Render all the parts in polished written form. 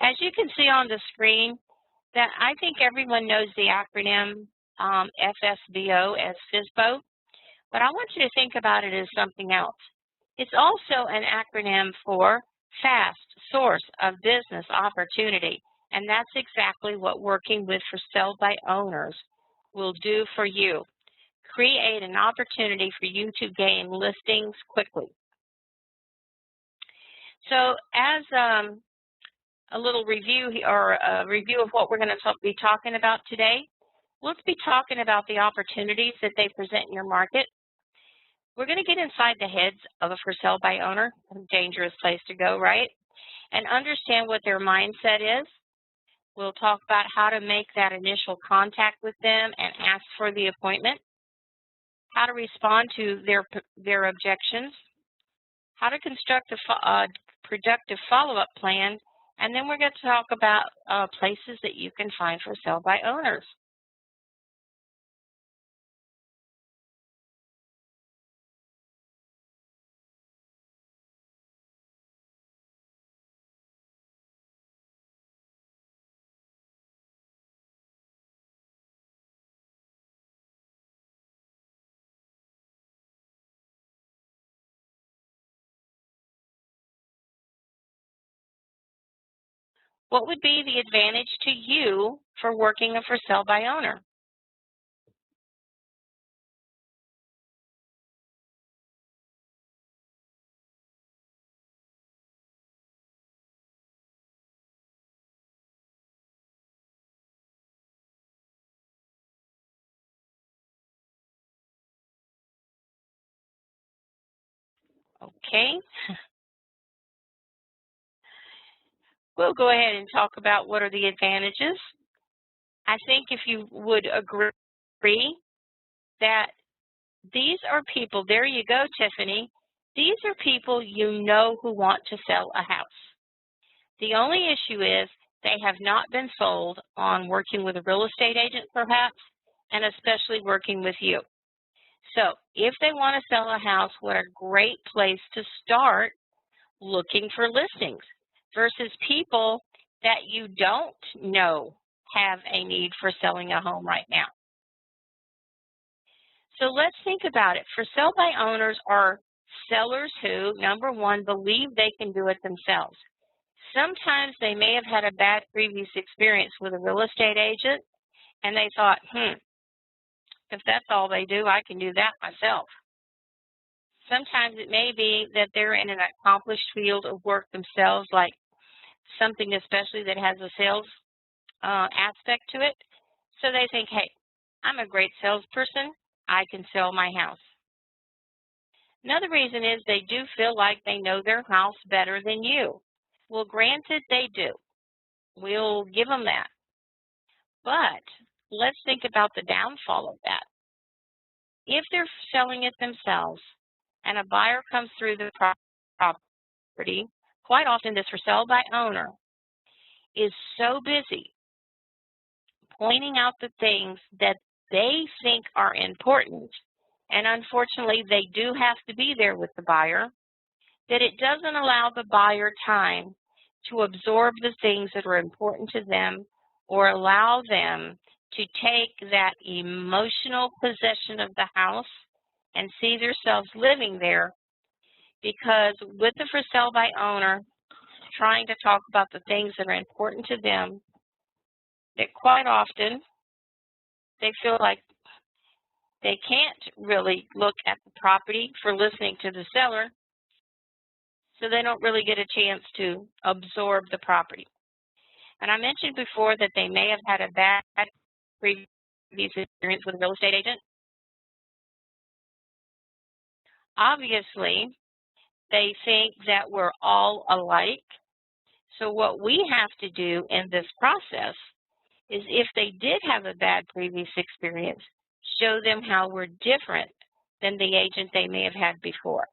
As you can see on the screen, that I think everyone knows the acronym FSBO as FSBO, but I want you to think about it as something else. It's also an acronym for Fast Source of Business Opportunity, and that's exactly what working with for sale by owners will do for you. Create an opportunity for you to gain listings quickly. So as a little review or a review of what we're going to be talking about today, let's be talking about the opportunities that they present in your market. We're going to get inside the heads of a for sale by owner, a dangerous place to go, right? And understand what their mindset is. We'll talk about how to make that initial contact with them and ask for the appointment, how to respond to their objections, how to construct a productive follow-up plan, and then we're going to talk about places that you can find for sale by owners. What would be the advantage to you for working a for sale by owner? Okay. We'll go ahead and talk about what are the advantages. I think if you would agree that these are people, there you go, Tiffany, these are people you know who want to sell a house. The only issue is they have not been sold on working with a real estate agent perhaps, and especially working with you. So if they want to sell a house, what a great place to start looking for listings versus people that you don't know have a need for selling a home right now. So let's think about it. For sale by owners are sellers who, number one, believe they can do it themselves. Sometimes they may have had a bad previous experience with a real estate agent, and they thought, if that's all they do, I can do that myself. Sometimes it may be that they're in an accomplished field of work themselves, like something especially that has a sales aspect to it. So they think, hey, I'm a great salesperson. I can sell my house. Another reason is they do feel like they know their house better than you. Well, granted, they do. We'll give them that. But let's think about the downfall of that. If they're selling it themselves and a buyer comes through the property, quite often this for sale by owner is so busy pointing out the things that they think are important, and unfortunately they do have to be there with the buyer, that it doesn't allow the buyer time to absorb the things that are important to them or allow them to take that emotional possession of the house and see themselves living there, because with the for sale by owner trying to talk about the things that are important to them, that quite often they feel like they can't really look at the property for listening to the seller, so they don't really get a chance to absorb the property. And I mentioned before that they may have had a bad previous experience with a real estate agent. Obviously, they think that we're all alike. So what we have to do in this process is, if they did have a bad previous experience, show them how we're different than the agent they may have had before.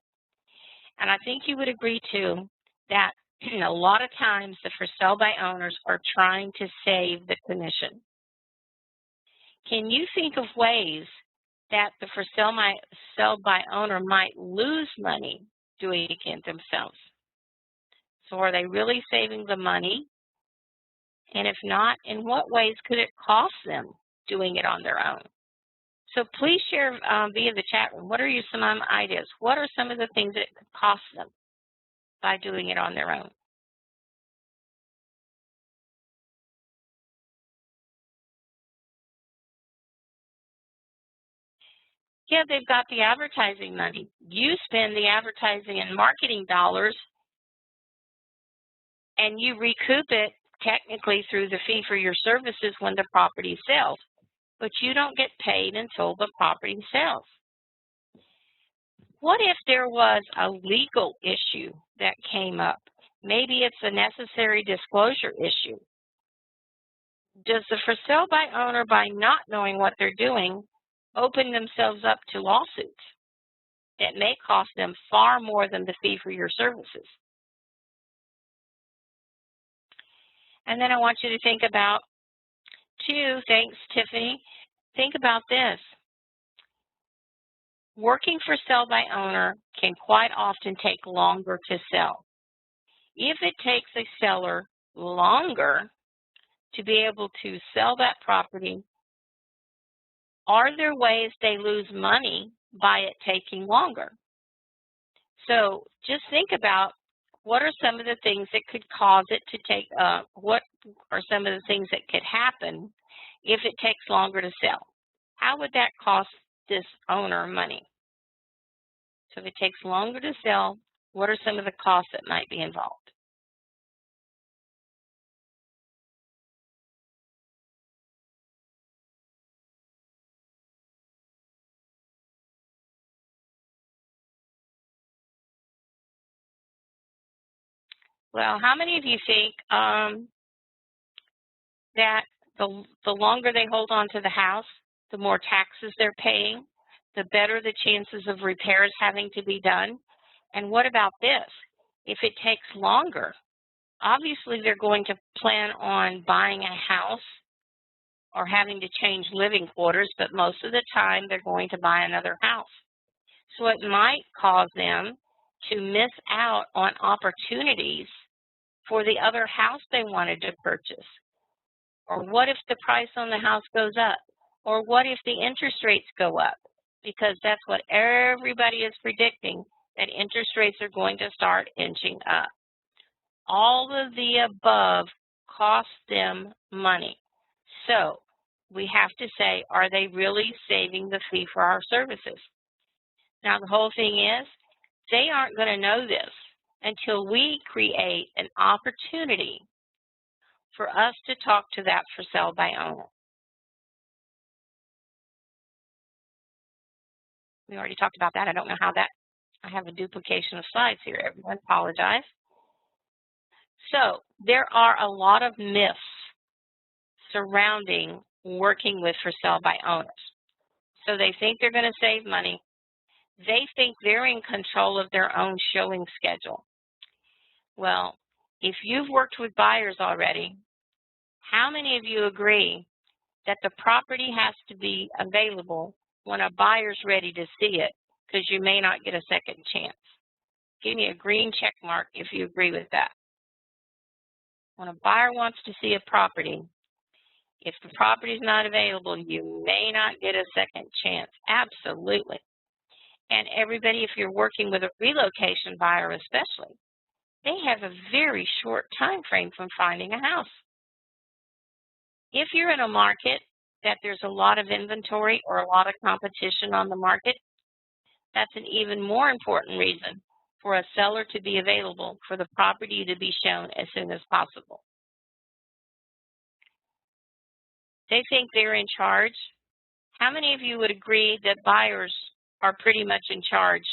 And I think you would agree, too, that a lot of times the for sale by owners are trying to save the commission. Can you think of ways that the for sale by owner might lose money doing it themselves? So are they really saving the money, And if not, in what ways could it cost them doing it on their own? So please share via the chat room. What are some ideas? What are some of the things that it could cost them by doing it on their own? Yeah, they've got the advertising money. You spend the advertising and marketing dollars, and you recoup it technically through the fee for your services when the property sells, but you don't get paid until the property sells. What if there was a legal issue that came up? Maybe it's a necessary disclosure issue. Does the for sale by owner, by not knowing what they're doing, open themselves up to lawsuits that may cost them far more than the fee for your services? And then I want you to think about, too, thanks, Tiffany, think about this. Working for sell by owner can quite often take longer to sell. If it takes a seller longer to be able to sell that property, are there ways they lose money by it taking longer? So just think about, what are some of the things that could cause it to take, what are some of the things that could happen if it takes longer to sell? How would that cost this owner money? So if it takes longer to sell, what are some of the costs that might be involved? Well, how many of you think that the longer they hold on to the house, the more taxes they're paying, the better the chances of repairs having to be done? And what about this? If it takes longer, obviously they're going to plan on buying a house or having to change living quarters, but most of the time they're going to buy another house. So it might cause them to miss out on opportunities for the other house they wanted to purchase. Or what if the price on the house goes up? Or what if the interest rates go up? Because that's what everybody is predicting, that interest rates are going to start inching up. All of the above cost them money. So we have to say, are they really saving the fee for our services? Now, the whole thing is, they aren't going to know this until we create an opportunity for us to talk to that for sale by owner. We already talked about that. I don't know how that, I have a duplication of slides here. Everyone, apologize. So there are a lot of myths surrounding working with for sale by owners. So they think they're going to save money. They think they're in control of their own showing schedule. Well, if you've worked with buyers already, how many of you agree that the property has to be available when a buyer's ready to see it, because you may not get a second chance? Give me a green check mark if you agree with that. When a buyer wants to see a property, if the property is not available, you may not get a second chance. Absolutely. And everybody, if you're working with a relocation buyer especially, they have a very short time frame from finding a house. If you're in a market that there's a lot of inventory or a lot of competition on the market, that's an even more important reason for a seller to be available for the property to be shown as soon as possible. They think they're in charge. How many of you would agree that buyers are pretty much in charge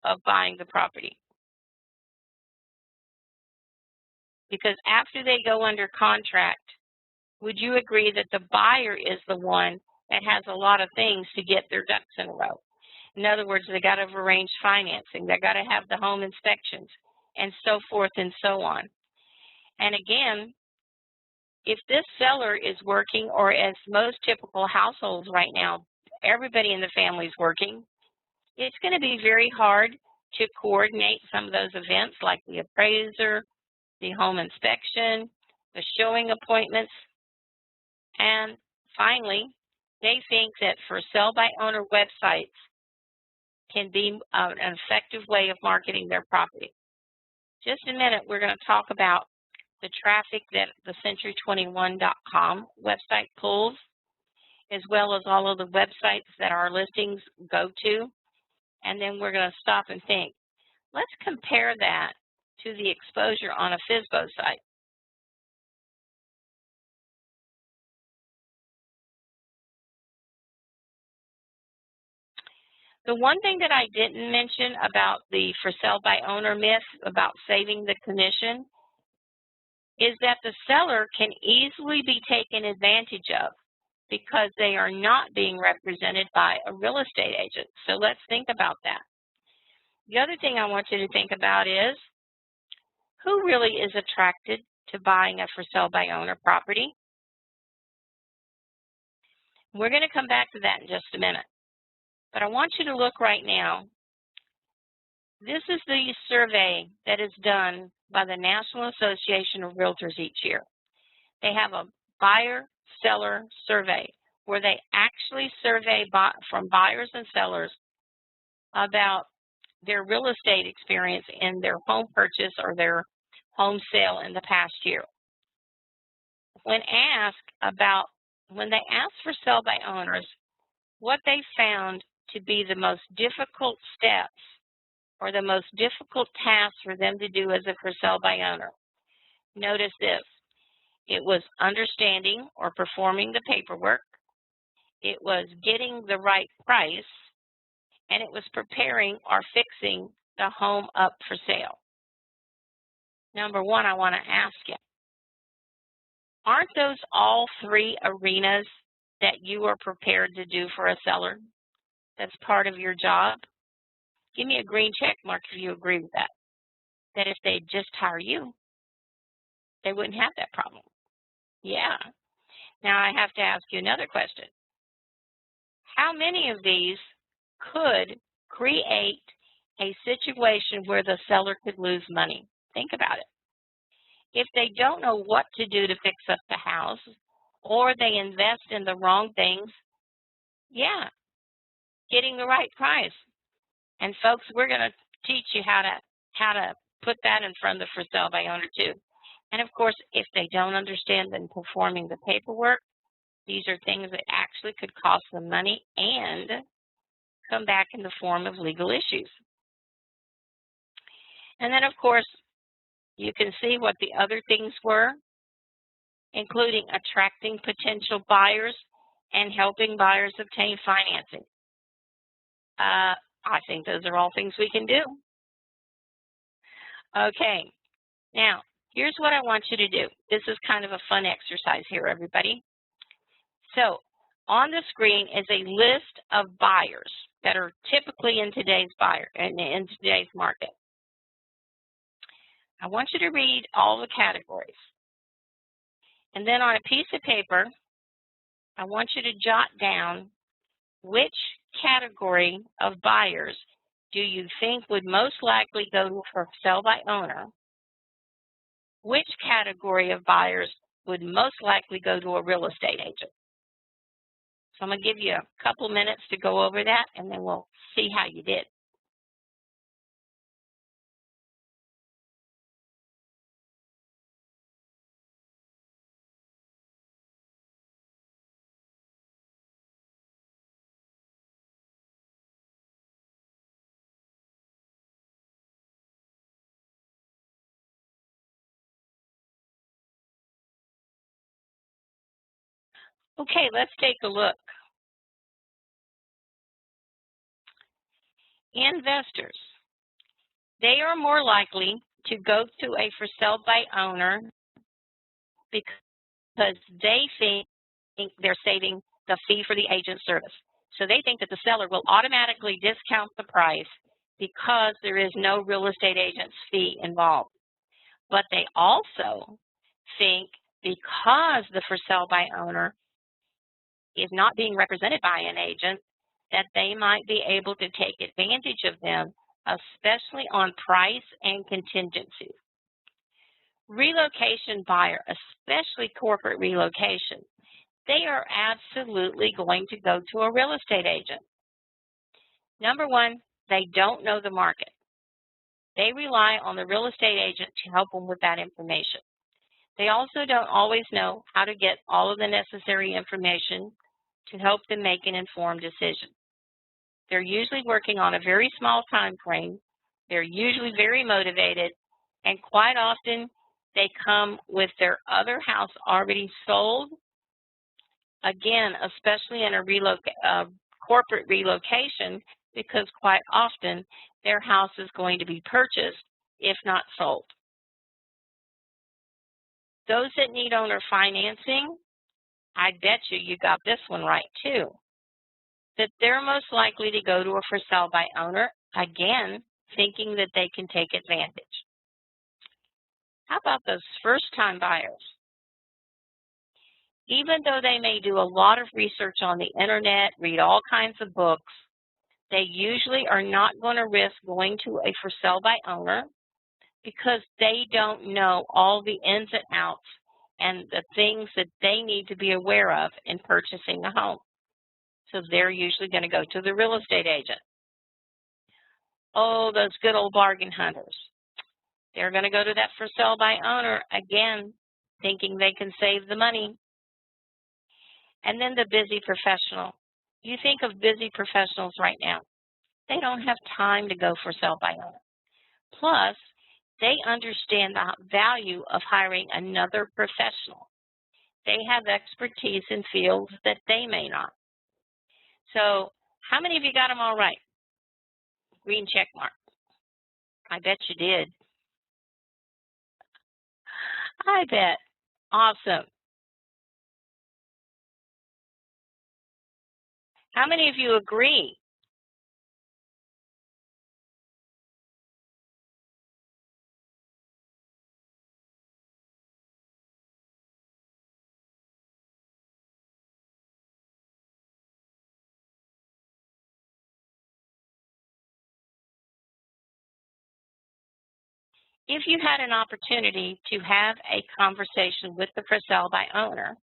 of buying the property? Because after they go under contract, would you agree that the buyer is the one that has a lot of things to get their ducks in a row? In other words, they got to arrange financing, they got to have the home inspections, and so forth and so on. And again, if this seller is working, or as most typical households right now, everybody in the family is working, it's going to be very hard to coordinate some of those events like the appraiser, the home inspection, the showing appointments, and finally, they think that for sell-by-owner websites can be an effective way of marketing their property. Just a minute, we're going to talk about the traffic that the Century21.com website pulls, as well as all of the websites that our listings go to. And then we're going to stop and think, let's compare that to the exposure on a FSBO site. The one thing that I didn't mention about the for sale by owner myth about saving the commission is that the seller can easily be taken advantage of because they are not being represented by a real estate agent. So let's think about that. The other thing I want you to think about is who really is attracted to buying a for sale by owner property? We're going to come back to that in just a minute. But I want you to look right now. This is the survey that is done by the National Association of Realtors each year. They have a buyer-seller survey where they actually survey from buyers and sellers about their real estate experience in their home purchase or their home sale in the past year. When they ask for sell by owners, what they found to be the most difficult steps or the most difficult task for them to do as a for sale by owner. Notice this. It was understanding or performing the paperwork. It was getting the right price. And it was preparing or fixing the home up for sale. Number one, I want to ask you, aren't those all three arenas that you are prepared to do for a seller? That's part of your job? Give me a green check mark if you agree with that. That if they just hire you, they wouldn't have that problem. Yeah. Now I have to ask you another question. How many of these could create a situation where the seller could lose money? Think about it. If they don't know what to do to fix up the house, or they invest in the wrong things, yeah, getting the right price. And folks, we're going to teach you how to put that in front of the for sale by owner too. And of course, if they don't understand then performing the paperwork, these are things that actually could cost them money and come back in the form of legal issues. And then of course, you can see what the other things were, including attracting potential buyers and helping buyers obtain financing. I think those are all things we can do. Okay, now here's what I want you to do. This is kind of a fun exercise here, everybody. So on the screen is a list of buyers that are typically in today's market. I want you to read all the categories. And then on a piece of paper, I want you to jot down which category of buyers do you think would most likely go for sell by owner? Which category of buyers would most likely go to a real estate agent? So I'm going to give you a couple minutes to go over that, and then we'll see how you did. Okay, let's take a look. Investors, they are more likely to go to a for sale by owner because they think they're saving the fee for the agent service. So they think that the seller will automatically discount the price because there is no real estate agent's fee involved. But they also think because the for sale by owner is not being represented by an agent, that they might be able to take advantage of them, especially on price and contingencies. Relocation buyer, especially corporate relocation, they are absolutely going to go to a real estate agent. Number one, they don't know the market. They rely on the real estate agent to help them with that information. They also don't always know how to get all of the necessary information to help them make an informed decision. They're usually working on a very small time frame. They're usually very motivated, and quite often they come with their other house already sold. Again, especially in a corporate relocation, because quite often their house is going to be purchased, if not sold. Those that need owner financing, I bet you got this one right too, that they're most likely to go to a for sale by owner, again, thinking that they can take advantage. How about those first-time buyers? Even though they may do a lot of research on the internet, read all kinds of books, they usually are not going to risk going to a for sale by owner because they don't know all the ins and outs and the things that they need to be aware of in purchasing a home. So they're usually going to go to the real estate agent. Oh, those good old bargain hunters. They're going to go to that for sale by owner, again, thinking they can save the money. And then the busy professional. You think of busy professionals right now. They don't have time to go for sale by owner. Plus, they understand the value of hiring another professional. They have expertise in fields that they may not. So, how many of you got them all right? Green check mark. I bet you did. I bet. Awesome. How many of you agree? If you had an opportunity to have a conversation with the for sale by owner,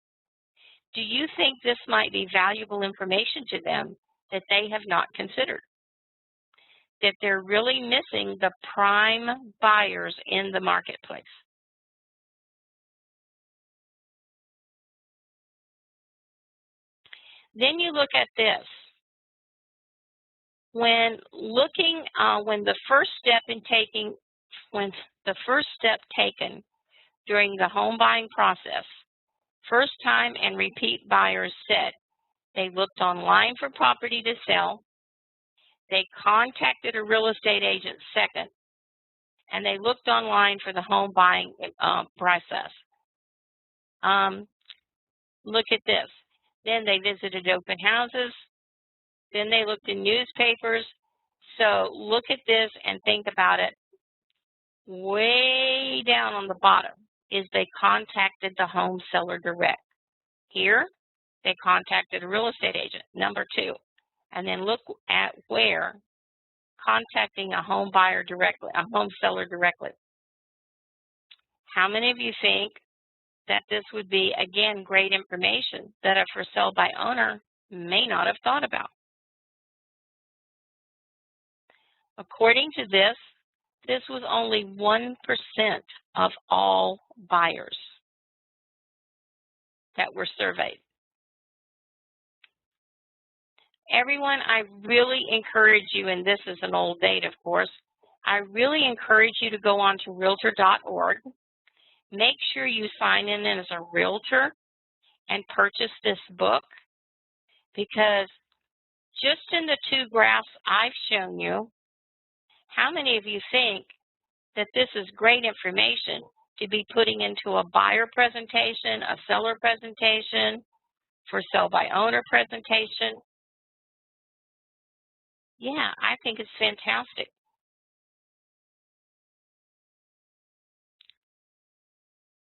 do you think this might be valuable information to them that they have not considered? That they're really missing the prime buyers in the marketplace? Then you look at this. When the first step taken during the home buying process, first time and repeat buyers said they looked online for property to sell, they contacted a real estate agent second, and they looked online for the home buying process. Look at this. Then they visited open houses. Then they looked in newspapers. So look at this and think about it. Way down on the bottom is they contacted the home seller direct. Here, they contacted a real estate agent, number 2. And then look at where contacting a home buyer directly, a home seller directly. How many of you think that this would be, again, great information that a for sale by owner may not have thought about? According to this was only 1% of all buyers that were surveyed. Everyone, I really encourage you, and this is an old date, of course, I really encourage you to go on to realtor.org. Make sure you sign in as a realtor and purchase this book, because just in the 2 graphs I've shown you, how many of you think that this is great information to be putting into a buyer presentation, a seller presentation, for sale by owner presentation? Yeah, I think it's fantastic.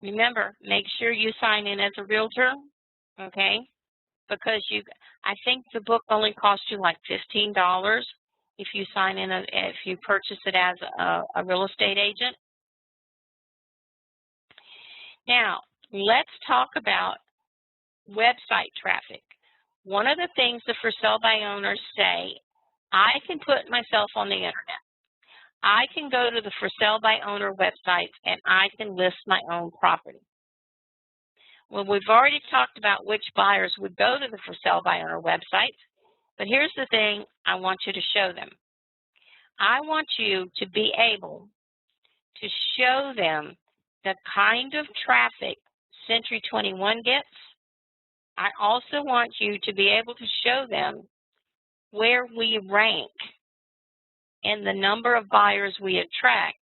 Remember, make sure you sign in as a realtor, okay? Because I think the book only costs you like $15 if you sign in, if you purchase it as a real estate agent. Now, let's talk about website traffic. One of the things the for sale by owners say, I can put myself on the internet. I can go to the for sale by owner websites and I can list my own property. Well, we've already talked about which buyers would go to the for sale by owner websites, but here's the thing I want you to show them. I want you to be able to show them the kind of traffic Century 21 gets. I also want you to be able to show them where we rank in the number of buyers we attract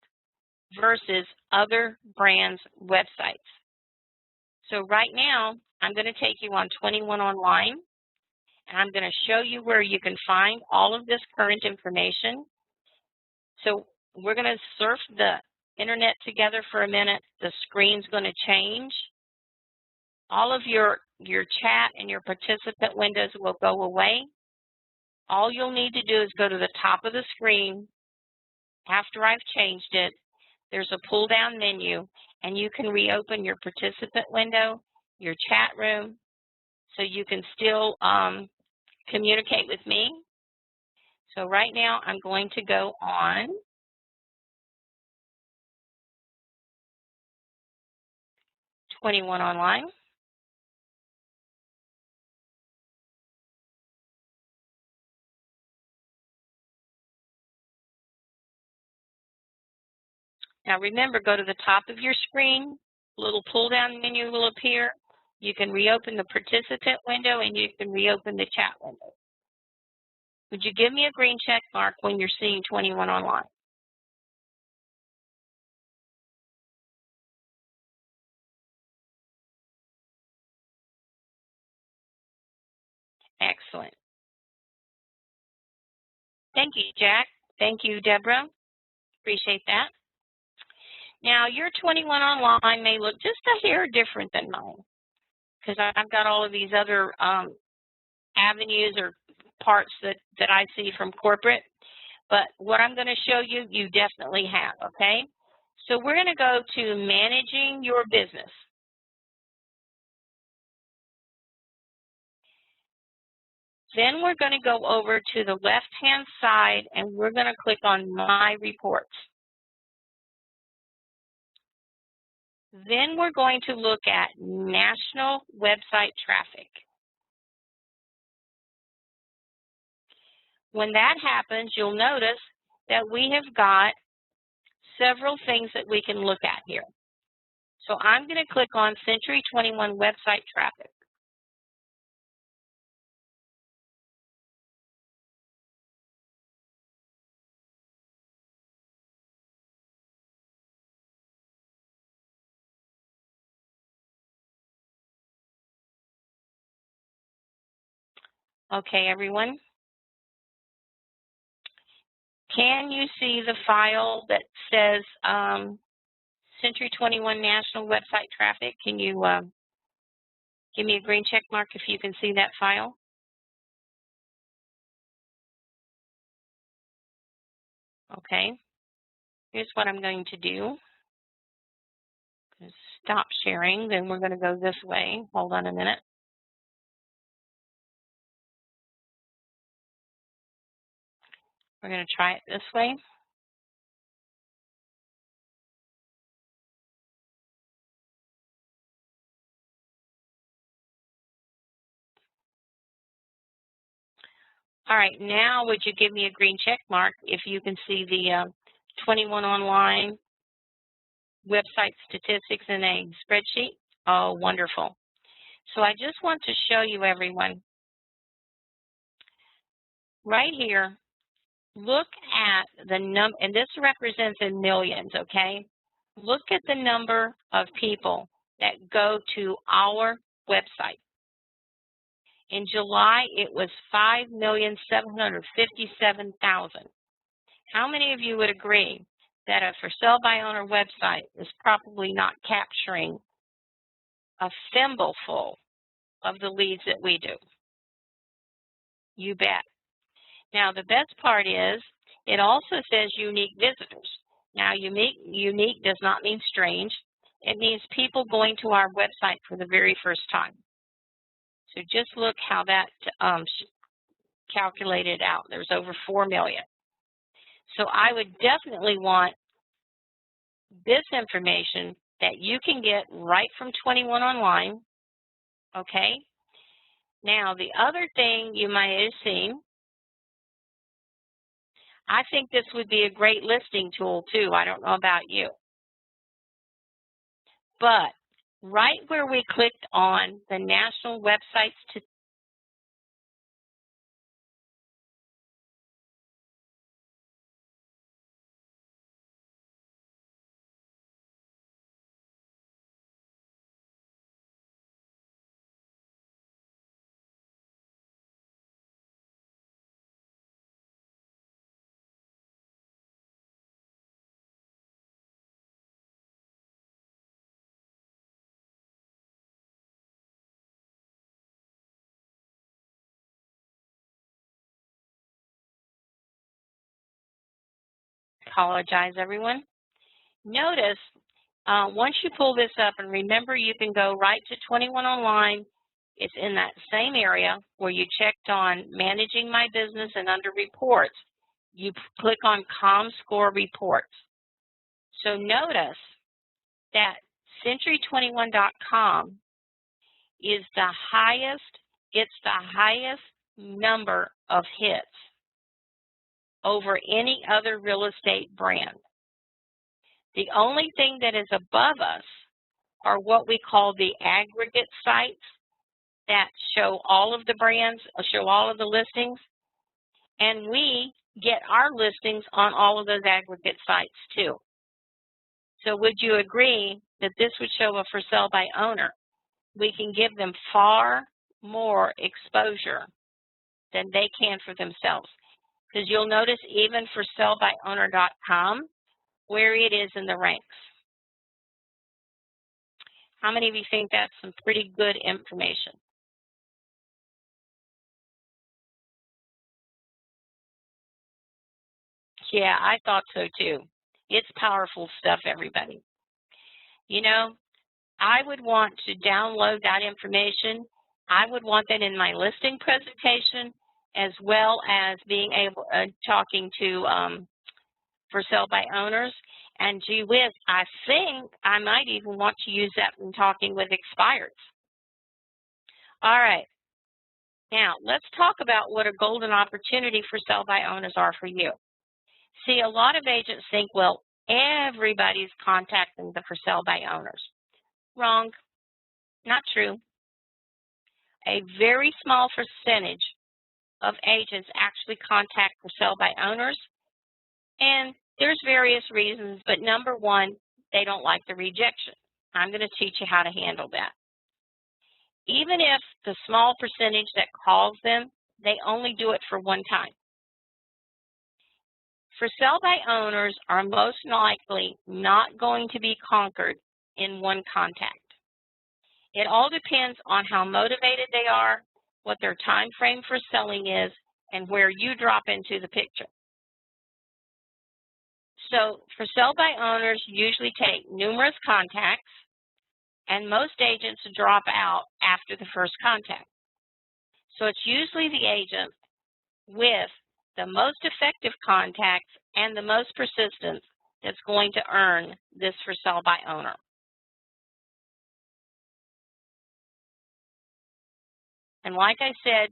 versus other brands' websites. So right now, I'm going to take you on 21 Online, and I'm going to show you where you can find all of this current information. So we're going to surf the internet together for a minute. The screen's going to change. All of your chat and your participant windows will go away. All you'll need to do is go to the top of the screen. After I've changed it, there's a pull-down menu, and you can reopen your participant window, your chat room, so you can still communicate with me. So right now, I'm going to go on .21 Online. Now remember, go to the top of your screen, a little pull-down menu will appear. You can reopen the participant window and you can reopen the chat window. Would you give me a green check mark when you're seeing 21 Online? Excellent. Thank you, Jack. Thank you, Deborah. Appreciate that. Now, your 21 Online may look just a hair different than mine because I've got all of these other avenues or parts that I see from corporate. But what I'm going to show you, you definitely have, okay? So we're going to go to Managing Your Business. Then we're going to go over to the left-hand side and we're going to click on My Reports. Then we're going to look at National Website Traffic. When that happens, you'll notice that we have got several things that we can look at here. So I'm going to click on Century 21 Website Traffic. Okay, everyone. Can you see the file that says Century 21 National Website Traffic? Can you give me a green check mark if you can see that file? Okay. Here's what I'm going to do. Stop sharing, then we're going to go this way. Hold on a minute. We're going to try it this way. All right, now would you give me a green check mark if you can see the 21 Online website statistics in a spreadsheet? Oh, wonderful. So I just want to show you, everyone, right here, look at the number, and this represents in millions, okay? Look at the number of people that go to our website. In July, it was 5,757,000. How many of you would agree that a for sale by owner website is probably not capturing a thimbleful of the leads that we do? You bet. Now, the best part is it also says unique visitors. Now, unique does not mean strange. It means people going to our website for the very first time. So just look how that calculated out. There's over 4 million. So I would definitely want this information that you can get right from 21 Online, okay? Now, the other thing you might have seen, I think this would be a great listing tool too. I don't know about you. But right where we clicked on the national websites to apologize, everyone. Notice once you pull this up, and remember you can go right to 21 Online. It's in that same area where you checked on Managing My Business, and under Reports, you click on ComScore Reports. So notice that Century21.com is the highest, it's the highest number of hits over any other real estate brand. The only thing that is above us are what we call the aggregate sites that show all of the brands, show all of the listings, and we get our listings on all of those aggregate sites too. So would you agree that this would show a for sale by owner? We can give them far more exposure than they can for themselves. Because you'll notice even for sellbyowner.com, where it is in the ranks. How many of you think that's some pretty good information? Yeah, I thought so too. It's powerful stuff, everybody. You know, I would want to download that information. I would want that in my listing presentation, as well as being able, talking to for sale by owners. And gee whiz, I think I might even want to use that when talking with expireds. All right. Now, let's talk about what a golden opportunity for sale by owners are for you. See, a lot of agents think, well, everybody's contacting the for sale by owners. Wrong. Not true. A very small percentage of agents actually contact for sale by owners, and there's various reasons, but number one, they don't like the rejection. I'm going to teach you how to handle that. Even if the small percentage that calls them, they only do it for one time. For sale by owners are most likely not going to be conquered in one contact. It all depends on how motivated they are, what their time frame for selling is, and where you drop into the picture. So for sale by owners usually take numerous contacts, and most agents drop out after the first contact. So it's usually the agent with the most effective contacts and the most persistence that's going to earn this for sale by owner. And like I said,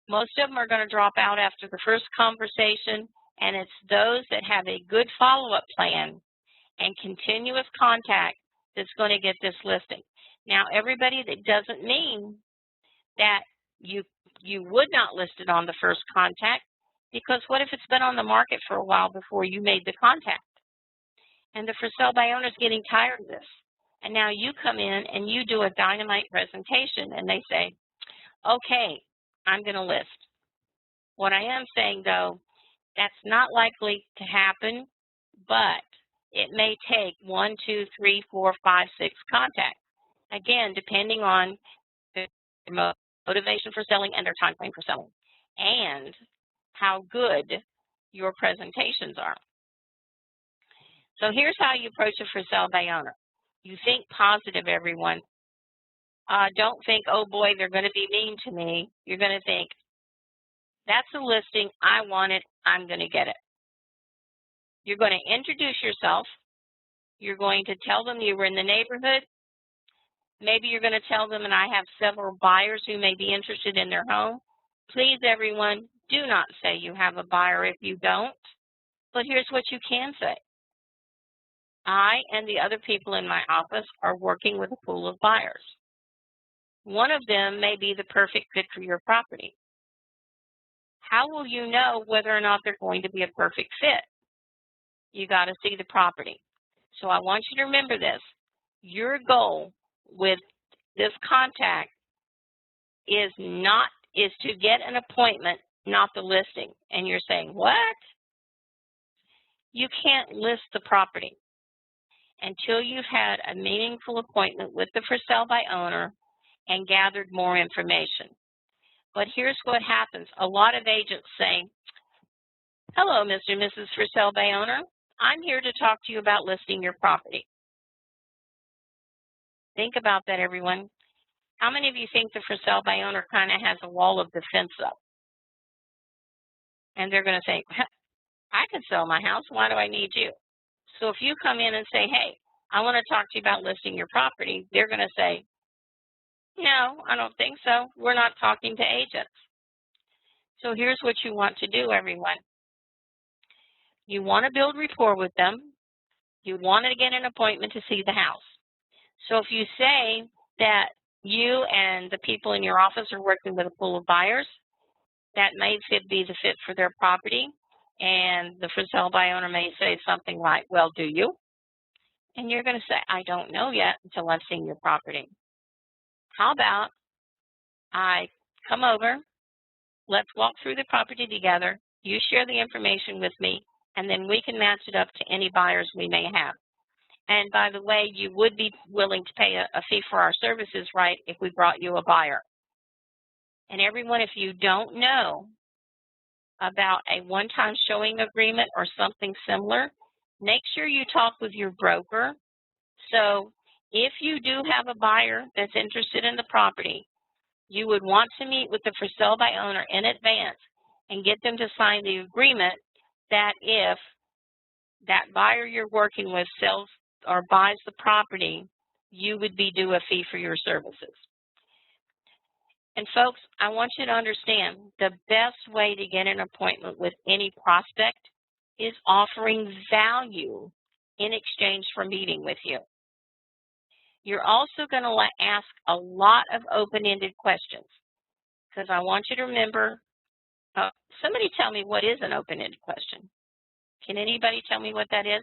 most of them are going to drop out after the first conversation, and it's those that have a good follow-up plan and continuous contact that's going to get this listing. Now, everybody, that doesn't mean that you would not list it on the first contact, because what if it's been on the market for a while before you made the contact? And the for sale by owner is getting tired of this. And now you come in and you do a dynamite presentation, and they say, okay, I'm going to list. What I am saying, though, that's not likely to happen, but it may take 1, 2, 3, 4, 5, 6 contacts. Again, depending on their motivation for selling and their time frame for selling, and how good your presentations are. So here's how you approach it for sale by owner. You think positive, everyone. Don't think, oh boy, they're going to be mean to me. You're going to think, that's a listing. I want it. I'm going to get it. You're going to introduce yourself. You're going to tell them you were in the neighborhood. Maybe you're going to tell them, and I have several buyers who may be interested in their home. Please, everyone, do not say you have a buyer if you don't. But here's what you can say. I and the other people in my office are working with a pool of buyers. One of them may be the perfect fit for your property. How will you know whether or not they're going to be a perfect fit? You got to see the property. So I want you to remember this. Your goal with this contact is to get an appointment, not the listing. And you're saying, what? You can't list the property until you've had a meaningful appointment with the for sale by owner and gathered more information. But here's what happens. A lot of agents say, hello, Mr. and Mrs. for sale by owner. I'm here to talk to you about listing your property. Think about that, everyone. How many of you think the for sale by owner kind of has a wall of defense up? And they're going to think, I can sell my house. Why do I need you? So if you come in and say, hey, I want to talk to you about listing your property, they're going to say, no, I don't think so. We're not talking to agents. So here's what you want to do, everyone. You want to build rapport with them. You want to get an appointment to see the house. So if you say that you and the people in your office are working with a pool of buyers, that may be the fit for their property, and the for sale by owner may say something like, well, do you? And you're going to say, I don't know yet until I've seen your property. How about I come over, let's walk through the property together, you share the information with me, and then we can match it up to any buyers we may have. And by the way, you would be willing to pay a fee for our services, right, if we brought you a buyer. And everyone, if you don't know about a one-time showing agreement or something similar, make sure you talk with your broker. So if you do have a buyer that's interested in the property, you would want to meet with the for sale by owner in advance and get them to sign the agreement that if that buyer you're working with sells or buys the property, you would be due a fee for your services. And folks, I want you to understand the best way to get an appointment with any prospect is offering value in exchange for meeting with you. You're also going to ask a lot of open-ended questions, because I want you to remember, somebody tell me what is an open-ended question. Can anybody tell me what that is?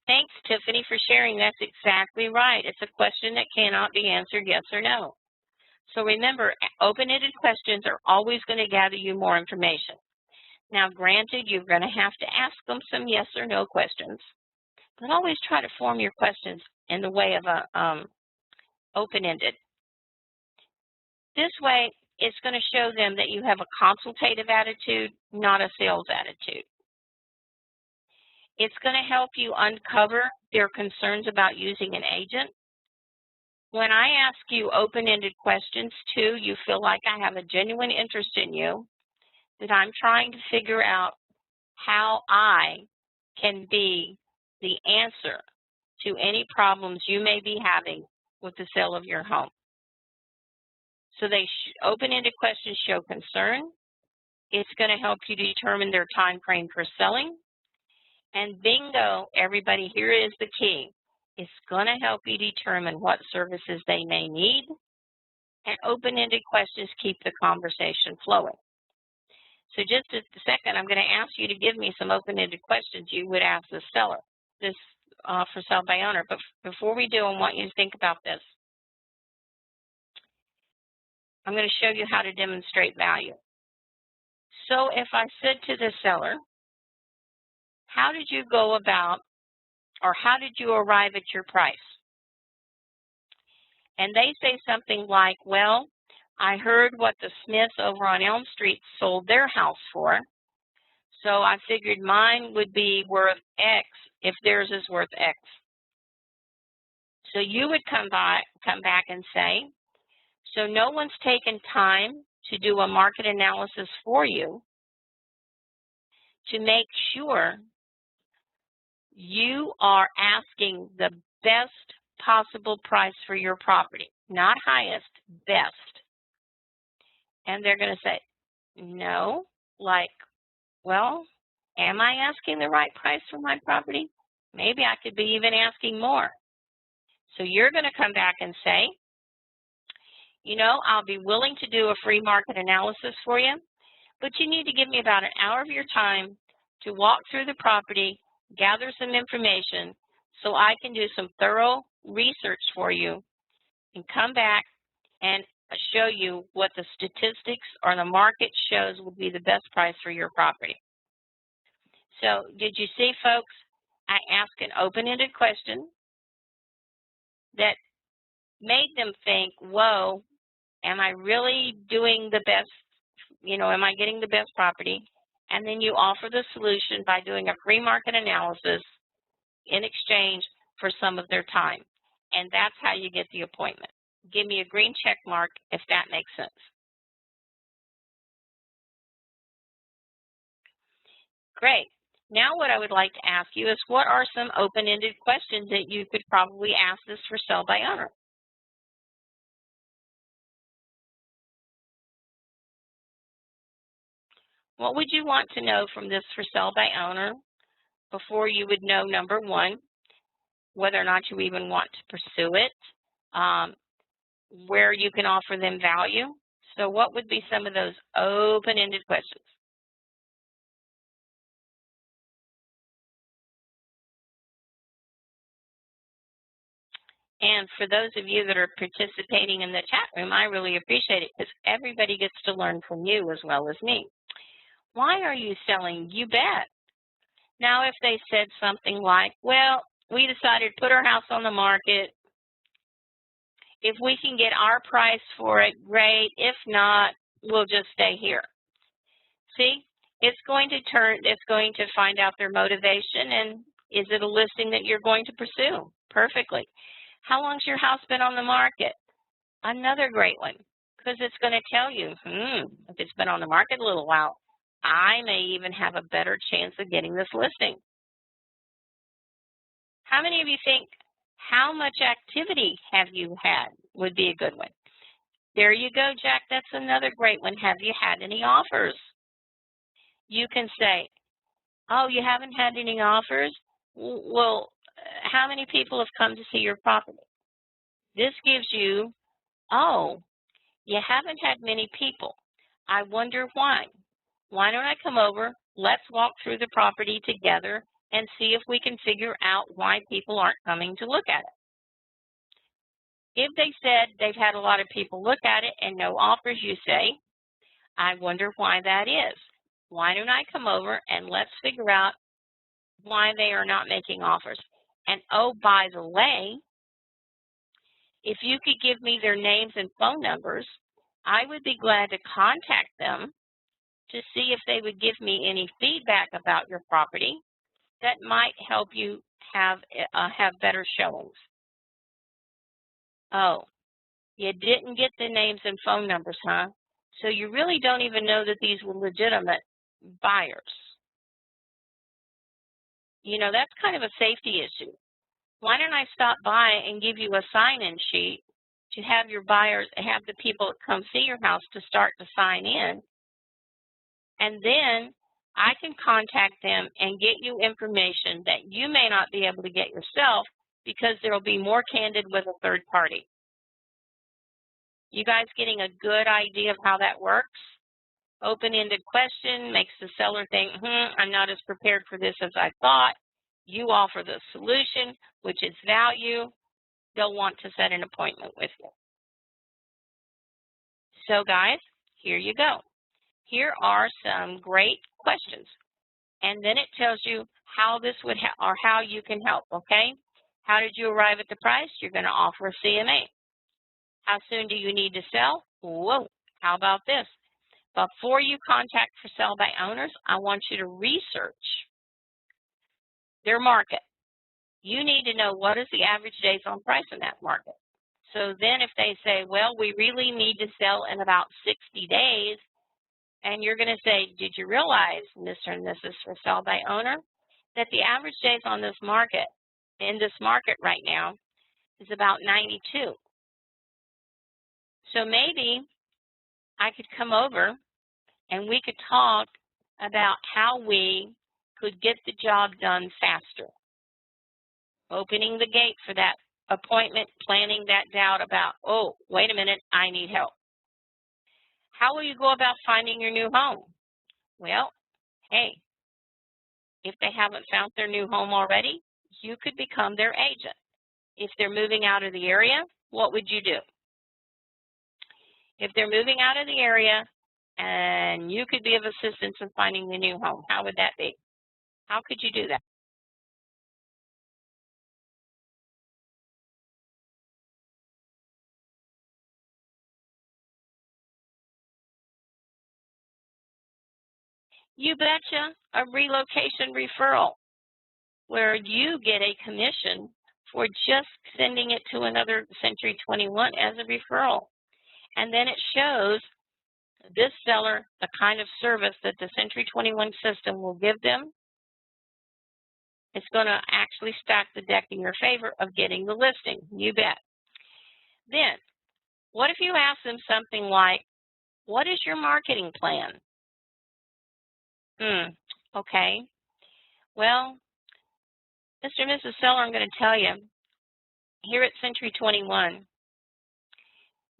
Thanks, Tiffany, for sharing. That's exactly right. It's a question that cannot be answered yes or no. So remember, open-ended questions are always going to gather you more information. Now, granted, you're going to have to ask them some yes or no questions, but always try to form your questions in the way of a open-ended. This way, it's going to show them that you have a consultative attitude, not a sales attitude. It's going to help you uncover their concerns about using an agent. When I ask you open-ended questions, too, you feel like I have a genuine interest in you, that I'm trying to figure out how I can be the answer to any problems you may be having with the sale of your home. So open-ended questions show concern. It's going to help you determine their time frame for selling. And bingo, everybody, here is the key. It's going to help you determine what services they may need. And open-ended questions keep the conversation flowing. So just a second, I'm going to ask you to give me some open-ended questions you would ask the seller, this for sale by owner. But before we do, I want you to think about this. I'm going to show you how to demonstrate value. So if I said to the seller, how did you go about, or how did you arrive at your price? And they say something like, well, I heard what the Smiths over on Elm Street sold their house for, so I figured mine would be worth X if theirs is worth X. So you would come back and say, so no one's taken time to do a market analysis for you to make sure you are asking the best possible price for your property, not highest, best. And they're going to say, no, like, well, am I asking the right price for my property? Maybe I could be even asking more. So you're going to come back and say, you know, I'll be willing to do a free market analysis for you, but you need to give me about an hour of your time to walk through the property, gather some information so I can do some thorough research for you and come back and show you what the statistics or the market shows would be the best price for your property. So did you see, folks, I asked an open-ended question that made them think, whoa, am I really doing the best, you know, am I getting the best property? And then you offer the solution by doing a free market analysis in exchange for some of their time. And that's how you get the appointment. Give me a green check mark if that makes sense. Great. Now what I would like to ask you is, what are some open-ended questions that you could probably ask this for sale by owner? What would you want to know from this for sale by owner before you would know, number one, whether or not you even want to pursue it, where you can offer them value? So what would be some of those open-ended questions? And for those of you that are participating in the chat room, I really appreciate it because everybody gets to learn from you as well as me. Why are you selling? You bet. Now, if they said something like, well, we decided to put our house on the market. If we can get our price for it, great. If not, we'll just stay here. See, it's going to find out their motivation, and is it a listing that you're going to pursue? Perfectly. How long's your house been on the market? Another great one, because it's going to tell you, if it's been on the market a little while, I may even have a better chance of getting this listing. How many of you think, how much activity have you had would be a good one? There you go, Jack. That's another great one. Have you had any offers? You can say, oh, you haven't had any offers? Well, how many people have come to see your property? This gives you, oh, you haven't had many people. I wonder why. Why don't I come over? Let's walk through the property together and see if we can figure out why people aren't coming to look at it. If they said they've had a lot of people look at it and no offers, you say, I wonder why that is. Why don't I come over and let's figure out why they are not making offers? And oh, by the way, if you could give me their names and phone numbers, I would be glad to contact them to see if they would give me any feedback about your property that might help you have better showings. Oh, you didn't get the names and phone numbers, huh? So you really don't even know that these were legitimate buyers. You know, that's kind of a safety issue. Why don't I stop by and give you a sign-in sheet to have your buyers, have the people that come see your house to start to sign in, and then I can contact them and get you information that you may not be able to get yourself because there will be more candid with a third party. You guys getting a good idea of how that works? Open-ended question makes the seller think, I'm not as prepared for this as I thought. You offer the solution, which is value. They'll want to set an appointment with you. So guys, here you go. Here are some great questions. And then it tells you how this would or how you can help, okay? How did you arrive at the price? You're going to offer a CMA. How soon do you need to sell? Whoa, how about this? Before you contact for sale by owners, I want you to research their market. You need to know what is the average days on price in that market. So then if they say, well, we really need to sell in about 60 days, and you're going to say, did you realize, Mr. and Mrs. for sale by owner, that the average days on this market, in this market right now, is about 92. So maybe I could come over and we could talk about how we could get the job done faster. Opening the gate for that appointment, planting that doubt about, oh, wait a minute, I need help. How will you go about finding your new home? Well, hey, if they haven't found their new home already, you could become their agent. If they're moving out of the area, what would you do? If they're moving out of the area and you could be of assistance in finding the new home, how would that be? How could you do that? You betcha, a relocation referral, where you get a commission for just sending it to another Century 21 as a referral. And then it shows this seller the kind of service that the Century 21 system will give them. It's going to actually stack the deck in your favor of getting the listing. You bet. Then, what if you ask them something like, what is your marketing plan? Okay. Well, Mr. and Mrs. Seller, I'm going to tell you, here at Century 21,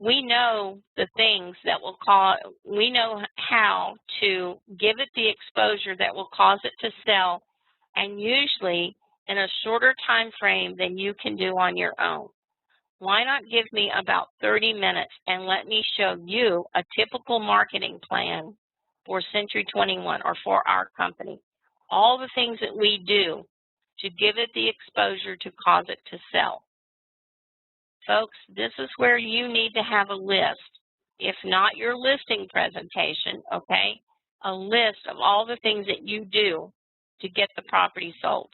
we know the things that will cause, we know how to give it the exposure that will cause it to sell, and usually in a shorter time frame than you can do on your own. Why not give me about 30 minutes and let me show you a typical marketing plan for Century 21 or for our company? All the things that we do to give it the exposure to cause it to sell. Folks, this is where you need to have a list, if not your listing presentation, okay, a list of all the things that you do to get the property sold.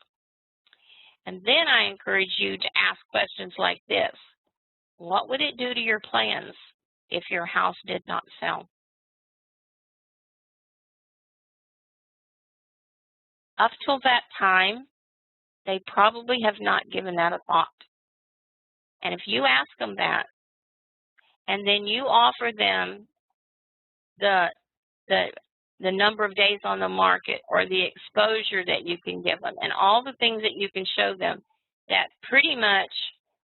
And then I encourage you to ask questions like this. What would it do to your plans if your house did not sell? Up till that time, they probably have not given that a thought. And if you ask them that, and then you offer them the number of days on the market or the exposure that you can give them and all the things that you can show them that pretty much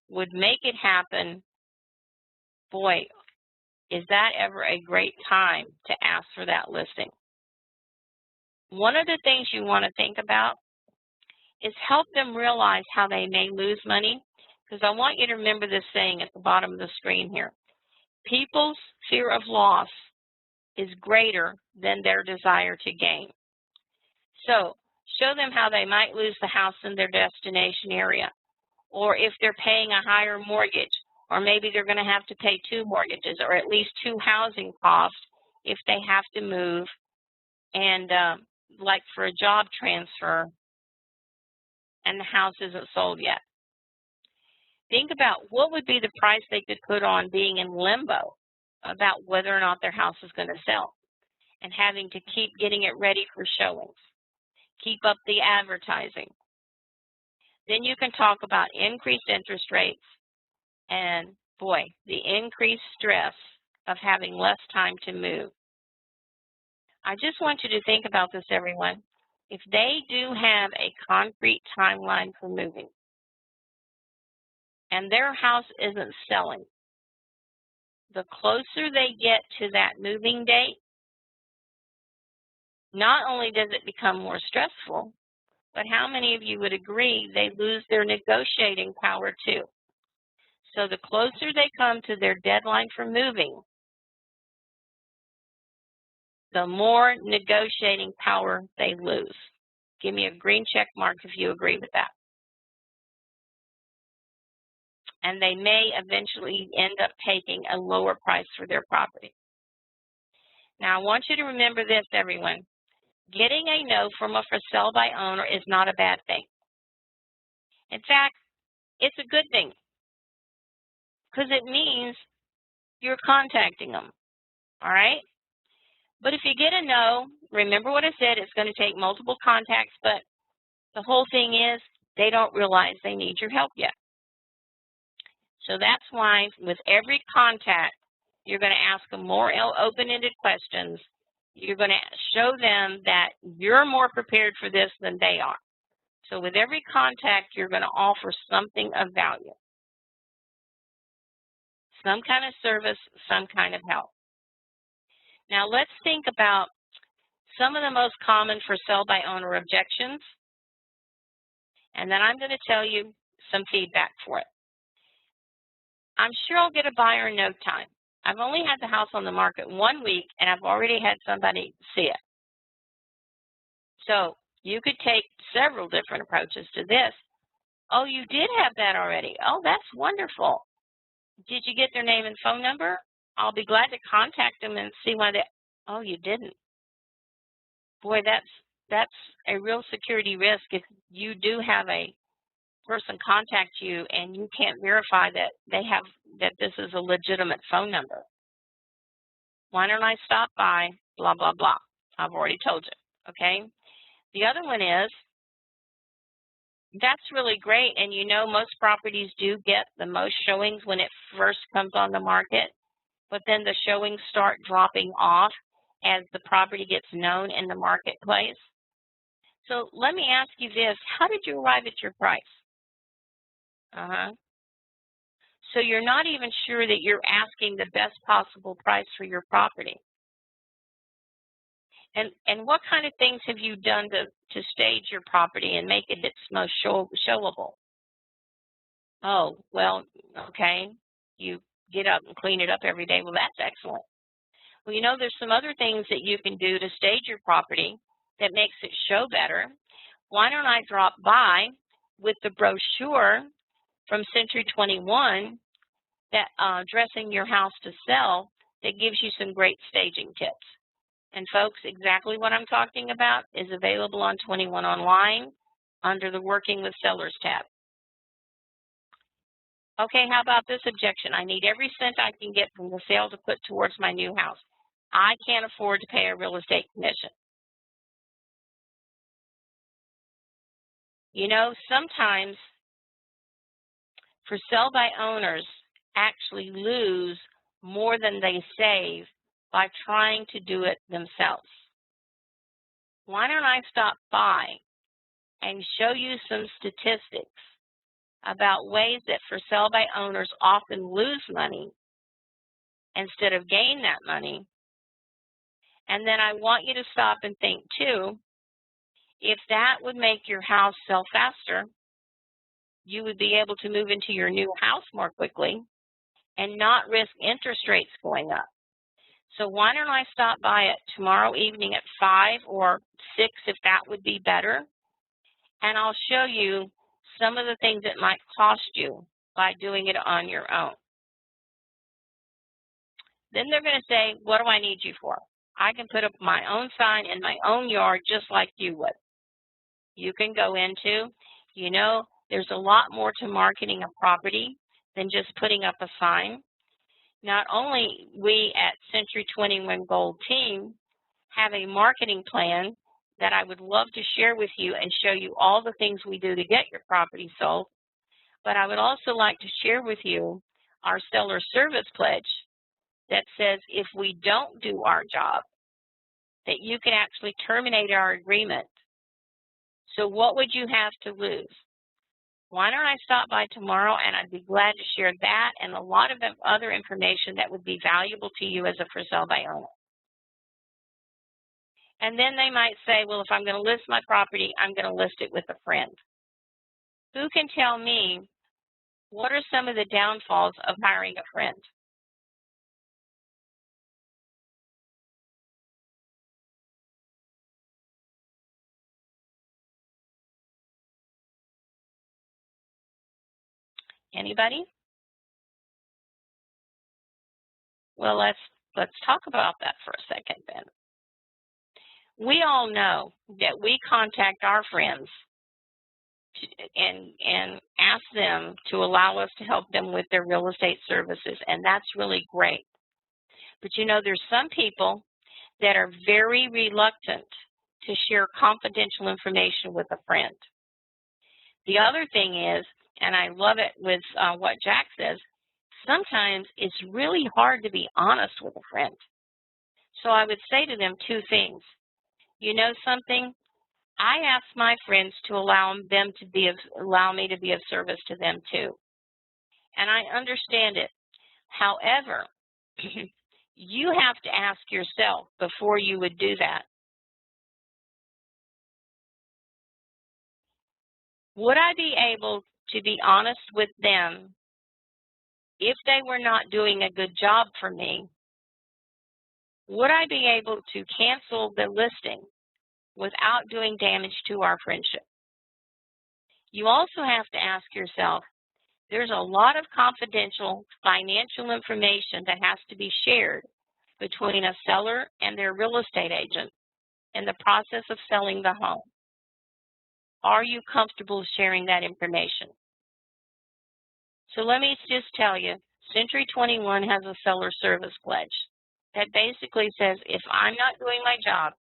would make it happen, boy, is that ever a great time to ask for that listing. One of the things you want to think about is help them realize how they may lose money, because I want you to remember this saying at the bottom of the screen here. People's fear of loss is greater than their desire to gain. So show them how they might lose the house in their destination area, or if they're paying a higher mortgage, or maybe they're going to have to pay 2 mortgages or at least 2 housing costs if they have to move, and like for a job transfer and the house isn't sold yet. Think about what would be the price they could put on being in limbo about whether or not their house is going to sell and having to keep getting it ready for showings. Keep up the advertising. Then you can talk about increased interest rates and, boy, the increased stress of having less time to move. I just want you to think about this, everyone. If they do have a concrete timeline for moving and their house isn't selling, the closer they get to that moving date, not only does it become more stressful, but how many of you would agree they lose their negotiating power too? So the closer they come to their deadline for moving, the more negotiating power they lose. Give me a green check mark if you agree with that. and they may eventually end up taking a lower price for their property. Now, I want you to remember this, everyone. Getting a no from a for sale by owner is not a bad thing. In fact, it's a good thing because it means you're contacting them, all right? But if you get a no, remember what I said, it's going to take multiple contacts, but the whole thing is they don't realize they need your help yet. So that's why with every contact, you're going to ask them more open-ended questions. You're going to show them that you're more prepared for this than they are. So with every contact, you're going to offer something of value. Some kind of service, some kind of help. Now let's think about some of the most common for sale by owner objections. And then I'm going to tell you some feedback for it. I'm sure I'll get a buyer in no time. I've only had the house on the market 1 week, and I've already had somebody see it. So you could take several different approaches to this. Oh, you did have that already. Oh, that's wonderful. Did you get their name and phone number? I'll be glad to contact them and see why they, oh, you didn't. Boy, that's a real security risk if you do have a person contact you and you can't verify that that this is a legitimate phone number. Why don't I stop by, blah, blah, blah. I've already told you, okay? The other one is, that's really great, and you know most properties do get the most showings when it first comes on the market, but then the showings start dropping off as the property gets known in the marketplace. So let me ask you this, how did you arrive at your price? So you're not even sure that you're asking the best possible price for your property. And what kind of things have you done to stage your property and make it its most showable? Oh, well, okay, you get up and clean it up every day. Well, that's excellent. Well, you know, there's some other things that you can do to stage your property that makes it show better. Why don't I drop by with the brochure from Century 21 that Dressing Your House to Sell that gives you some great staging tips. And folks, exactly what I'm talking about is available on 21 Online under the Working with Sellers tab. Okay, how about this objection? I need every cent I can get from the sale to put towards my new house. I can't afford to pay a real estate commission. You know, sometimes for sell by owners actually lose more than they save by trying to do it themselves. Why don't I stop by and show you some statistics about ways that for sell by owners often lose money instead of gain that money. And then I want you to stop and think too, if that would make your house sell faster, you would be able to move into your new house more quickly and not risk interest rates going up. So why don't I stop by it tomorrow evening at 5 or 6 if that would be better, and I'll show you some of the things it might cost you by doing it on your own. Then they're going to say, what do I need you for? I can put up my own sign in my own yard just like you would. You can go into, you know, there's a lot more to marketing a property than just putting up a sign. Not only we at Century 21 Gold team have a marketing plan that I would love to share with you and show you all the things we do to get your property sold, but I would also like to share with you our seller service pledge that says if we don't do our job, that you can actually terminate our agreement. So what would you have to lose? Why don't I stop by tomorrow, and I'd be glad to share that and a lot of other information that would be valuable to you as a for sale by owner. And then they might say, well, if I'm going to list my property, I'm going to list it with a friend. Who can tell me what are some of the downfalls of hiring a friend? Anybody? Well, let's talk about that for a second then. We all know that we contact our friends and ask them to allow us to help them with their real estate services, and that's really great. But you know, there's some people that are very reluctant to share confidential information with a friend. The other thing is, and I love it with what Jack says, sometimes it's really hard to be honest with a friend. So I would say to them two things. You know something? I ask my friends to allow me to be of service to them too. And I understand it. However, you have to ask yourself before you would do that. Would I be able to be honest with them if they were not doing a good job for me? Would I be able to cancel the listing without doing damage to our friendship? You also have to ask yourself, there's a lot of confidential financial information that has to be shared between a seller and their real estate agent in the process of selling the home. Are you comfortable sharing that information? So let me just tell you, Century 21 has a seller service pledge that basically says, if I'm not doing my job,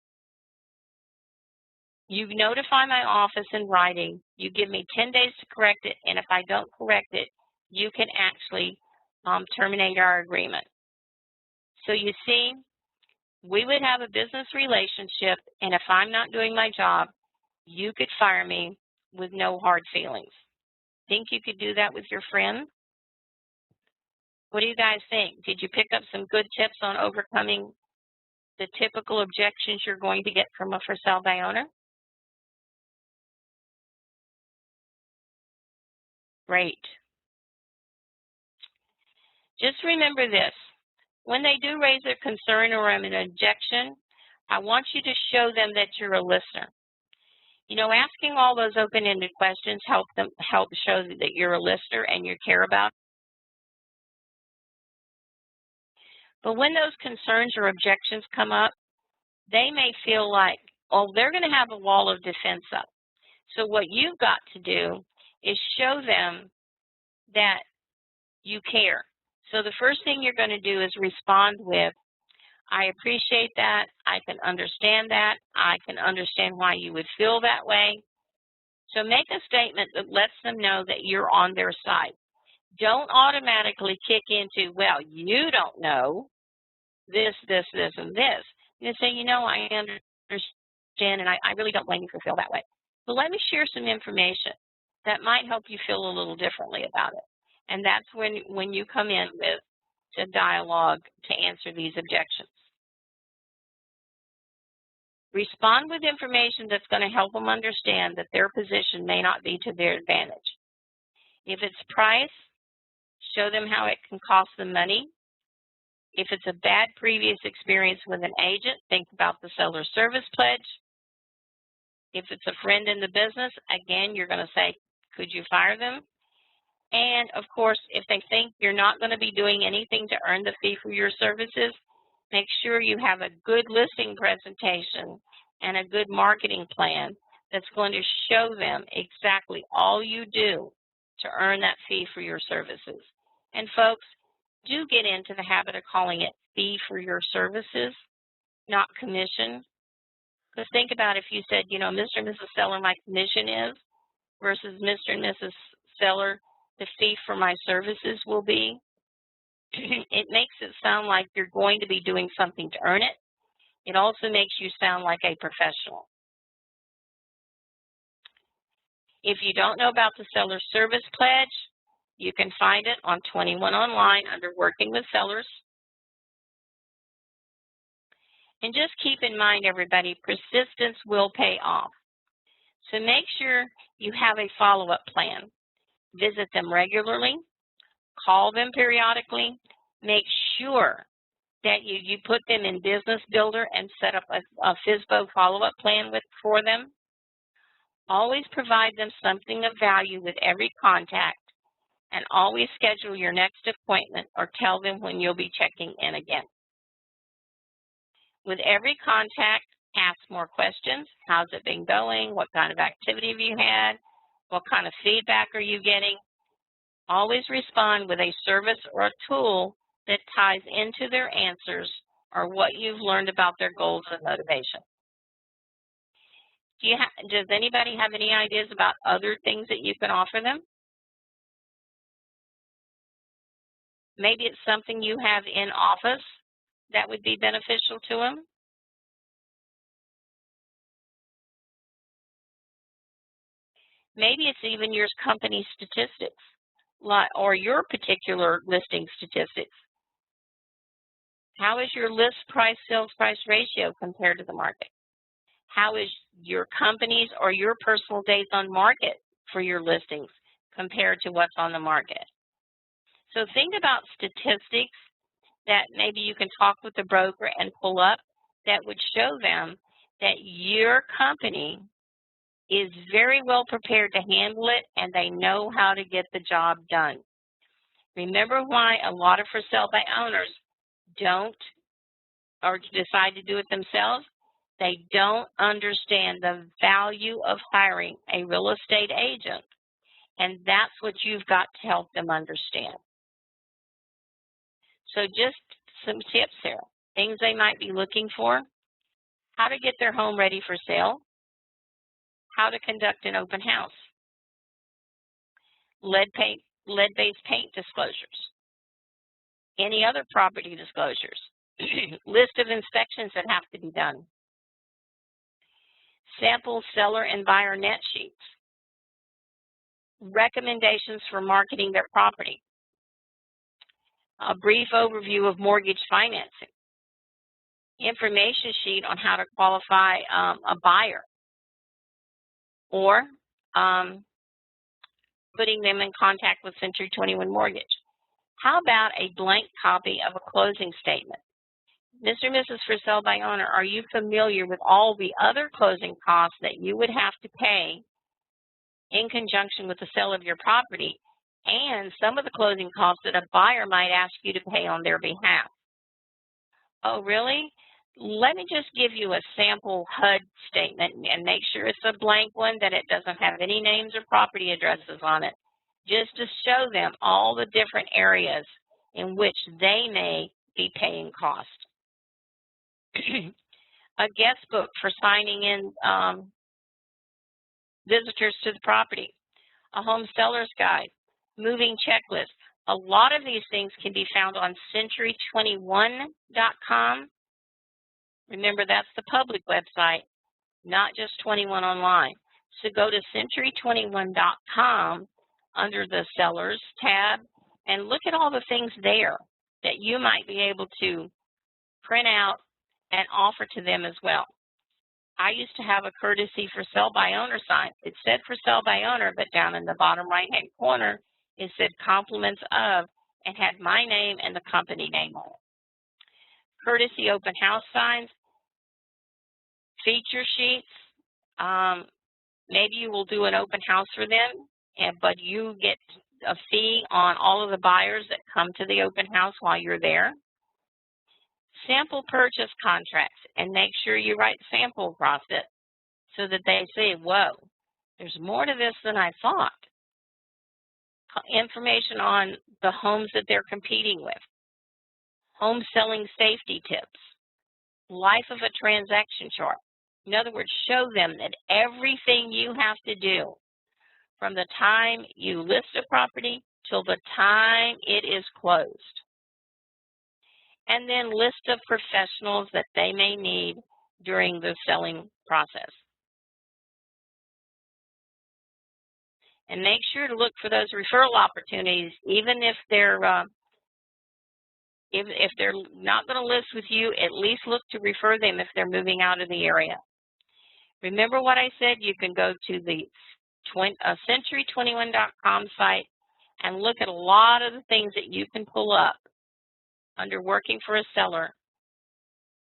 you notify my office in writing, you give me 10 days to correct it, and if I don't correct it, you can actually terminate our agreement. So you see, we would have a business relationship, and if I'm not doing my job, you could fire me with no hard feelings. Think you could do that with your friend? What do you guys think? Did you pick up some good tips on overcoming the typical objections you're going to get from a for sale by owner? Great. Just remember this. When they do raise a concern or an objection, I want you to show them that you're a listener. You know, asking all those open-ended questions help show that you're a listener and you care about. But when those concerns or objections come up, they may feel like, oh, they're going to have a wall of defense up. So what you've got to do is show them that you care. So the first thing you're going to do is respond with, I appreciate that. I can understand that. I can understand why you would feel that way. So make a statement that lets them know that you're on their side. Don't automatically kick into, well, you don't know this, this, this, and this. You say, you know, I understand, and I really don't blame you for feeling that way. But let me share some information that might help you feel a little differently about it. And that's when you come in with a dialogue to answer these objections. Respond with information that's going to help them understand that their position may not be to their advantage. If it's price, show them how it can cost them money. If it's a bad previous experience with an agent, think about the seller service pledge. If it's a friend in the business, again, you're going to say, could you fire them? And, of course, if they think you're not going to be doing anything to earn the fee for your services, make sure you have a good listing presentation and a good marketing plan that's going to show them exactly all you do to earn that fee for your services. And, folks, do get into the habit of calling it fee for your services, not commission. Because think about if you said, you know, Mr. and Mrs. Seller, my commission is, versus Mr. and Mrs. Seller, the fee for my services will be. It makes it sound like you're going to be doing something to earn it. It also makes you sound like a professional. If you don't know about the Seller Service Pledge, you can find it on 21 Online under Working with Sellers. And just keep in mind, everybody, persistence will pay off. So make sure you have a follow-up plan. Visit them regularly, call them periodically, make sure that you put them in Business Builder and set up a FSBO follow-up plan for them. Always provide them something of value with every contact and always schedule your next appointment or tell them when you'll be checking in again. With every contact, ask more questions. How's it been going? What kind of activity have you had? What kind of feedback are you getting? Always respond with a service or a tool that ties into their answers or what you've learned about their goals and motivation. Does anybody have any ideas about other things that you can offer them? Maybe it's something you have in office that would be beneficial to them. Maybe it's even your company statistics or your particular listing statistics. How is your list price sales price ratio compared to the market? How is your company's or your personal days on market for your listings compared to what's on the market? So think about statistics that maybe you can talk with the broker and pull up that would show them that your company is very well prepared to handle it and they know how to get the job done. Remember why a lot of for sale by owners don't or decide to do it themselves? They don't understand the value of hiring a real estate agent, and that's what you've got to help them understand. So just some tips there, things they might be looking for: how to get their home ready for sale, how to conduct an open house, lead-based paint disclosures, any other property disclosures, list of inspections that have to be done, sample seller and buyer net sheets, recommendations for marketing their property, a brief overview of mortgage financing, information sheet on how to qualify a buyer, or putting them in contact with Century 21 Mortgage. How about a blank copy of a closing statement? Mr. and Mrs. For Sale by Owner, are you familiar with all the other closing costs that you would have to pay in conjunction with the sale of your property, and some of the closing costs that a buyer might ask you to pay on their behalf? Oh, really? Let me just give you a sample HUD statement and make sure it's a blank one, that it doesn't have any names or property addresses on it, just to show them all the different areas in which they may be paying cost. A guest book for signing in visitors to the property, a home seller's guide, moving checklist. A lot of these things can be found on century21.com. Remember, that's the public website, not just 21 online. So go to century21.com under the Sellers tab and look at all the things there that you might be able to print out and offer to them as well. I used to have a courtesy for sale by owner sign. It said for sale by owner, but down in the bottom right-hand corner, it said compliments of, and had my name and the company name on it. Courtesy open house signs, feature sheets. Maybe you will do an open house for them, but you get a fee on all of the buyers that come to the open house while you're there. Sample purchase contracts, and make sure you write sample across it so that they say, whoa, there's more to this than I thought. Information on the homes that they're competing with, home selling safety tips, life of a transaction chart. In other words, show them that everything you have to do from the time you list a property till the time it is closed. And then list of professionals that they may need during the selling process. And make sure to look for those referral opportunities, even if they're not going to list with you, at least look to refer them if they're moving out of the area. Remember what I said? You can go to the century21.com site and look at a lot of the things that you can pull up under working for a seller,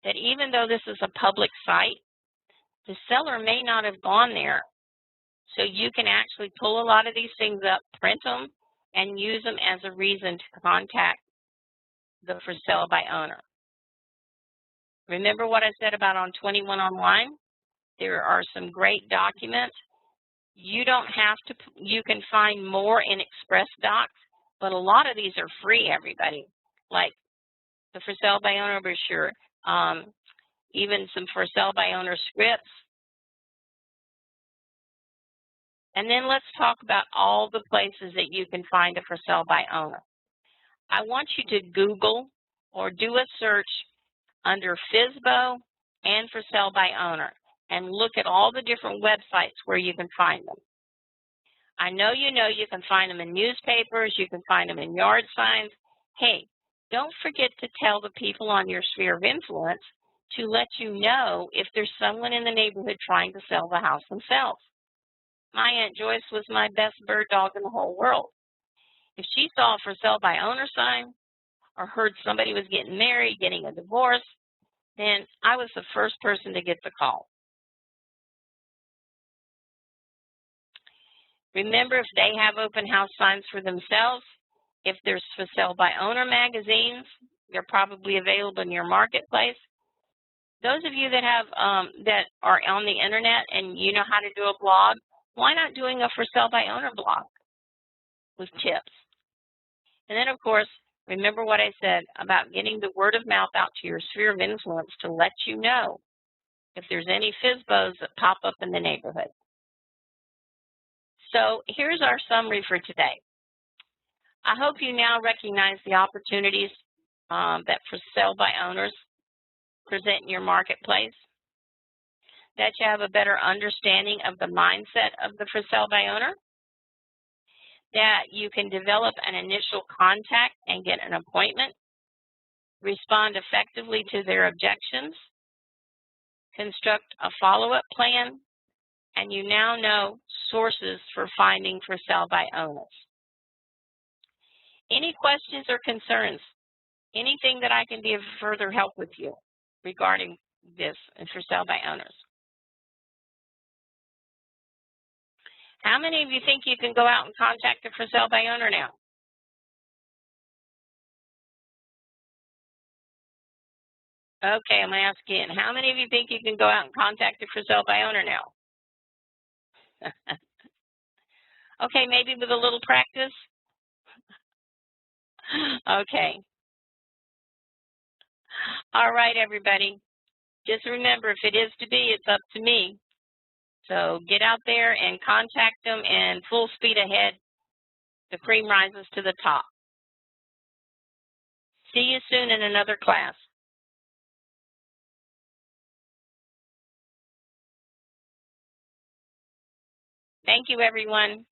that even though this is a public site, the seller may not have gone there. So you can actually pull a lot of these things up, print them, and use them as a reason to contact the for sale by owner. Remember what I said about on 21 Online? There are some great documents. You don't have to, you can find more in Express Docs, but a lot of these are free, everybody, like the for sale by owner brochure, even some for sale by owner scripts. And then let's talk about all the places that you can find a for sale by owner. I want you to Google or do a search under FSBO and for sale by owner and look at all the different websites where you can find them. I know you can find them in newspapers, you can find them in yard signs. Hey, don't forget to tell the people on your sphere of influence to let you know if there's someone in the neighborhood trying to sell the house themselves. My Aunt Joyce was my best bird dog in the whole world. If she saw a for sale by owner sign or heard somebody was getting married, getting a divorce, then I was the first person to get the call. Remember, if they have open house signs for themselves, if there's for sale by owner magazines, they're probably available in your marketplace. Those of you that have that are on the internet and you know how to do a blog, why not doing a for sale by owner blog with tips? And then, of course, remember what I said about getting the word of mouth out to your sphere of influence to let you know if there's any FSBOs that pop up in the neighborhood. So here's our summary for today. I hope you now recognize the opportunities that for sale by owners present in your marketplace, that you have a better understanding of the mindset of the for sale by owner, that you can develop an initial contact and get an appointment, respond effectively to their objections, construct a follow-up plan, and you now know sources for finding for sale by owners. Any questions or concerns? Anything that I can be of further help with you regarding this and for sale by owners? How many of you think you can go out and contact a for sale by owner now? Okay, I'm going to ask again. How many of you think you can go out and contact a for sale by owner now? Okay, maybe with a little practice. Okay. All right, everybody. Just remember, if it is to be, it's up to me. So get out there and contact them, and full speed ahead. The cream rises to the top. See you soon in another class. Thank you, everyone.